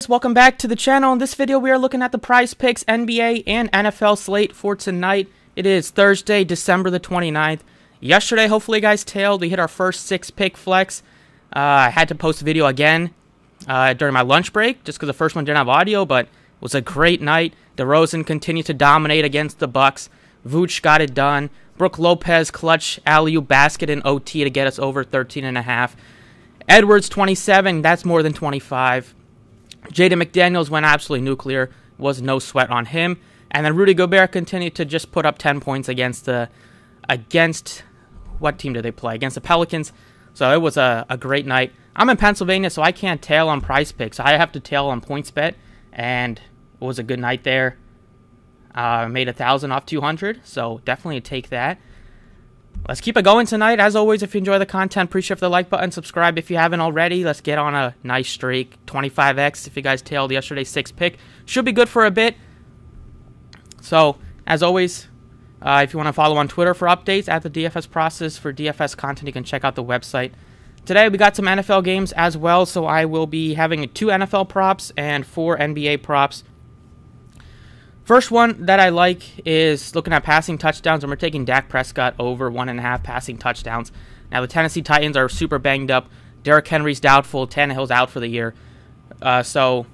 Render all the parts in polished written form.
Welcome back to the channel. In this video we are looking at the Prizepicks NBA and NFL slate for tonight. It is Thursday, December the 29th. Yesterday, hopefully you guys tailed. We hit our first 6-pick flex. I had to post a video again during my lunch break just because the first one didn't have audio, but it was a great night. DeRozan continued to dominate against the Bucks. Vooch got it done. Brook Lopez clutch alley-oop basket in OT to get us over 13.5. Edwards 27, that's more than 25. Jaden McDaniels went absolutely nuclear. Was no sweat on him. And then Rudy Gobert continued to just put up 10 points against what team did they play? Against the Pelicans. So it was a great night. I'm in Pennsylvania, so I can't tail on Prizepicks. I have to tail on PointsBet, and it was a good night there. Made 1,000 off 200, so definitely take that. Let's keep it going tonight. As always, if you enjoy the content, please hit the like button, subscribe if you haven't already. Let's get on a nice streak. 25x if you guys tailed yesterday's 6-pick. Should be good for a bit. So, as always, if you want to follow on Twitter for updates at the DFS process. For DFS content, you can check out the website. Today, we got some NFL games as well, so I will be having 2 NFL props and 4 NBA props. First one that I like is looking at passing touchdowns, and we're taking Dak Prescott over 1.5 passing touchdowns. Now, the Tennessee Titans are super banged up. Derrick Henry's doubtful. Tannehill's out for the year. So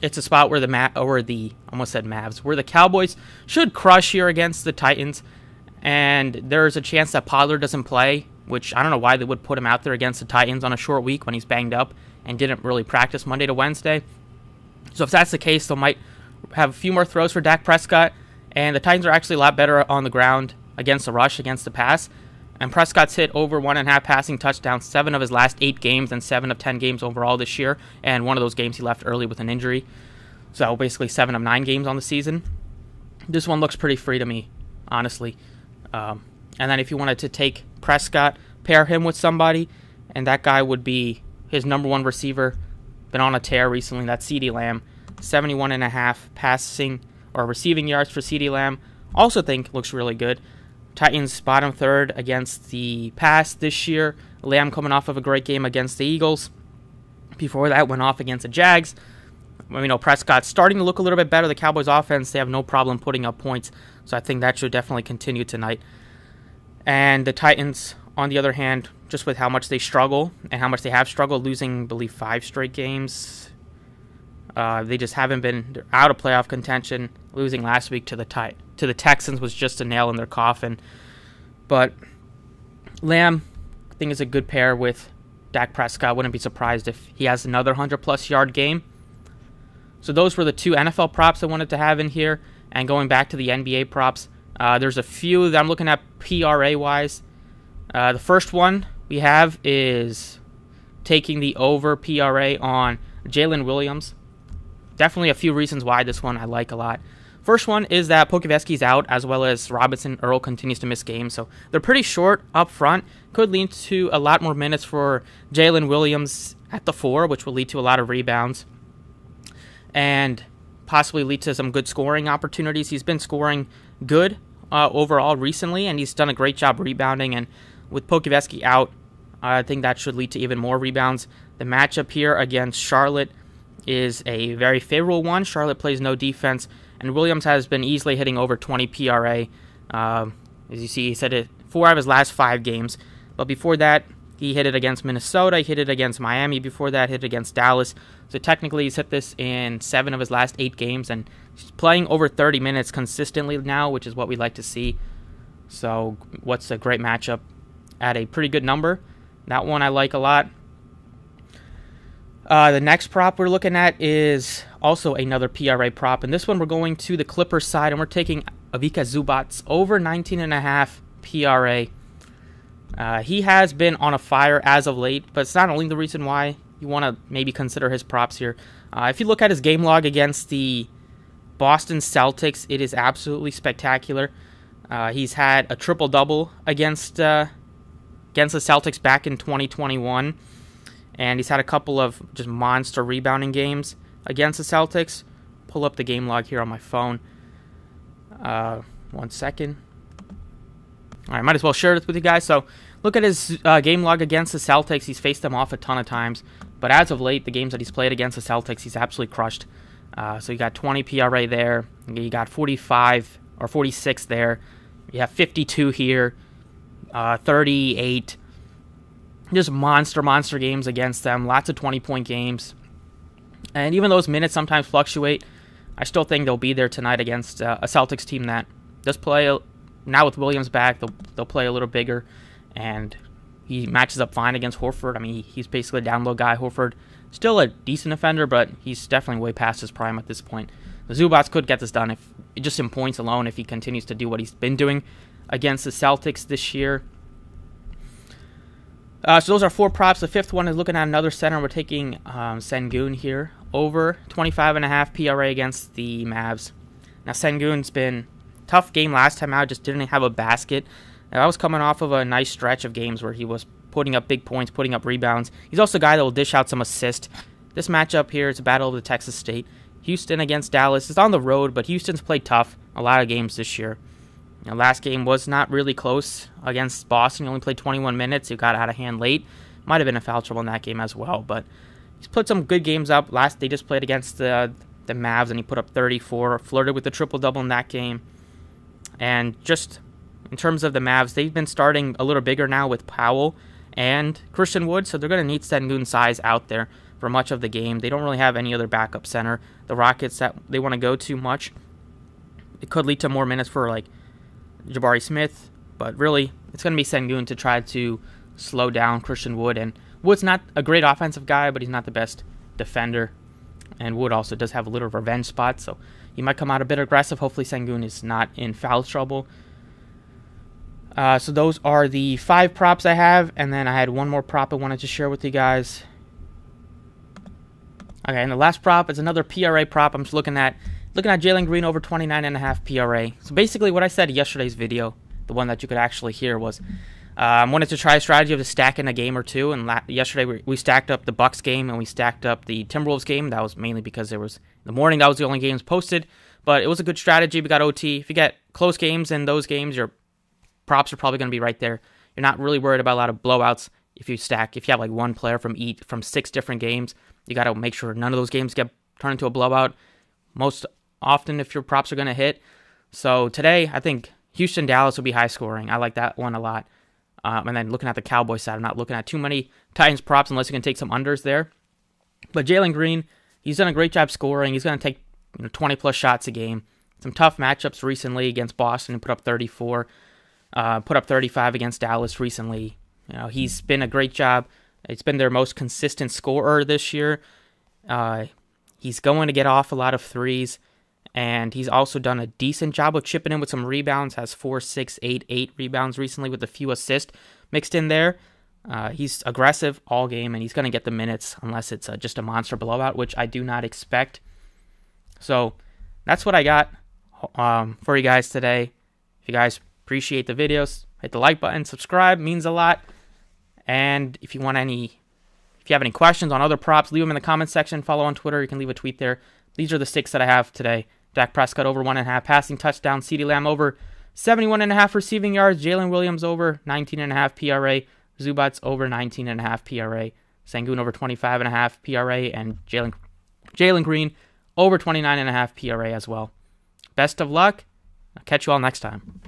it's a spot where where the Cowboys should crush here against the Titans. And there's a chance that Pollard doesn't play, which I don't know why they would put him out there against the Titans on a short week when he's banged up and didn't really practice Monday to Wednesday. So if that's the case, they might have a few more throws for Dak Prescott, and the Titans are actually a lot better on the ground against the rush, against the pass, and Prescott's hit over 1.5 passing touchdowns 7 of his last 8 games and 7 of 10 games overall this year, and one of those games he left early with an injury, so basically 7 of 9 games on the season. This one looks pretty free to me, honestly. And then if you wanted to take Prescott, pair him with somebody, and that guy would be his number 1 receiver, been on a tear recently, that's CeeDee Lamb. 71.5 passing or receiving yards for CeeDee Lamb. Also think looks really good. Titans bottom third against the pass this year. Lamb coming off of a great game against the Eagles. Before that, went off against the Jags. Prescott's starting to look a little bit better. The Cowboys offense, they have no problem putting up points. So I think that should definitely continue tonight. And the Titans, on the other hand, just with how much they struggle and how much they have struggled, losing, I believe, 5 straight games. They just haven't been. They're out of playoff contention. Losing last week to the Texans was just a nail in their coffin. But Lamb, I think, is a good pair with Dak Prescott. Wouldn't be surprised if he has another 100-plus yard game. So those were the 2 NFL props I wanted to have in here. And going back to the NBA props, there's a few that I'm looking at PRA-wise. The first one we have is taking the over PRA on Jalen Williams. Definitely a few reasons why this one I like a lot. First one is that Pokuševski's out, as well as Robinson Earl continues to miss games, so they're pretty short up front. Could lead to a lot more minutes for Jalen Williams at the 4, which will lead to a lot of rebounds and possibly lead to some good scoring opportunities. He's been scoring good overall recently, and he's done a great job rebounding, and with Pokuševski out, I think that should lead to even more rebounds. The matchup here against Charlotte is a very favorable one. Charlotte plays no defense, and Williams has been easily hitting over 20 PRA. As you see, he's hit it 4 out of his last 5 games. But before that, he hit it against Minnesota, he hit it against Miami. Before that, hit it against Dallas. So technically, he's hit this in 7 of his last 8 games, and he's playing over 30 minutes consistently now, which is what we like to see. So what's a great matchup at a pretty good number? That one I like a lot. The next prop we're looking at is also another PRA prop, and this one we're going to the Clippers side, and we're taking Ivica Zubac over 19.5 PRA. He has been on a fire as of late, but it's not only the reason why you want to maybe consider his props here. If you look at his game log against the Boston Celtics, it is absolutely spectacular. He's had a triple-double against the Celtics back in 2021. And he's had a couple of just monster rebounding games against the Celtics. Pull up the game log here on my phone. 1 second. All right, might as well share this with you guys. So look at his game log against the Celtics. He's faced them off a ton of times. But as of late, the games that he's played against the Celtics, he's absolutely crushed. So you got 20 PRA there. You got 45 or 46 there. You have 52 here. 38. Just monster games against them. Lots of 20-point games. And even those minutes sometimes fluctuate. I still think they'll be there tonight against a Celtics team that does play. Now with Williams back, they'll play a little bigger. And he matches up fine against Horford. I mean, he's basically a down-low guy. Horford, still a decent defender, but he's definitely way past his prime at this point. The Zubats could get this done, if just in points alone, if he continues to do what he's been doing against the Celtics this year. So those are 4 props. The 5th one is looking at another center. We're taking Sengun here over 25.5 PRA against the Mavs. Now, Sengun's been tough game last time out, just didn't have a basket. I was coming off of a nice stretch of games where he was putting up big points, putting up rebounds. He's also a guy that will dish out some assists. This matchup here, it's a battle of the Texas State. Houston against Dallas. It's on the road, but Houston's played tough a lot of games this year. Last game was not really close against Boston. He only played 21 minutes. He got out of hand late. Might have been a foul trouble in that game as well, but he's put some good games up. They just played against the Mavs, and he put up 34. Flirted with the triple-double in that game. And just in terms of the Mavs, they've been starting a little bigger now with Powell and Christian Wood, so they're going to need Sengun's size out there for much of the game. They don't really have any other backup center. The Rockets, that they want to go too much. It could lead to more minutes for like Jabari Smith, but really it's going to be Sengun to try to slow down Christian Wood. And Wood's not a great offensive guy, but he's not the best defender. And Wood also does have a little revenge spot, so he might come out a bit aggressive. Hopefully Sengun is not in foul trouble. So those are the 5 props I have, and then I had one more prop I wanted to share with you guys. Okay, and the last prop is another PRA prop. I'm just looking at Jalen Green over 29.5 PRA. So basically what I said in yesterday's video, the one that you could actually hear, was I wanted to try a strategy of just stacking a game or two. And yesterday we stacked up the Bucks game and we stacked up the Timberwolves game. That was mainly because there was in the morning, that was the only games posted. But it was a good strategy. We got OT. If you get close games in those games, your props are probably going to be right there. You're not really worried about a lot of blowouts if you have like one player from 6 different games. You got to make sure none of those games get turned into a blowout. Most often if your props are going to hit. So today, I think Houston-Dallas will be high scoring. I like that one a lot. And then looking at the Cowboys side, I'm not looking at too many Titans props unless you can take some unders there. But Jalen Green, he's done a great job scoring. He's going to take 20-plus shots a game. Some tough matchups recently against Boston, put up 34. Put up 35 against Dallas recently. He's been a great job. It's been their most consistent scorer this year. He's going to get off a lot of threes, and he's also done a decent job of chipping in with some rebounds. Has 4, 6, 8 rebounds recently with a few assists mixed in there. He's aggressive all game, and he's going to get the minutes unless it's just a monster blowout, which I do not expect. So that's what I got for you guys today. If you guys appreciate the videos, hit the like button, subscribe, means a lot. And if you have any questions on other props, leave them in the comments section. Follow on Twitter. You can leave a tweet there. These are the 6 that I have today. Dak Prescott over 1.5 passing touchdown. CeeDee Lamb over 71.5 receiving yards. Jalen Williams over 19.5 PRA. Zubats over 19.5 PRA. Sengun over 25.5 PRA. And Jalen Green over 29.5 PRA as well. Best of luck. I'll catch you all next time.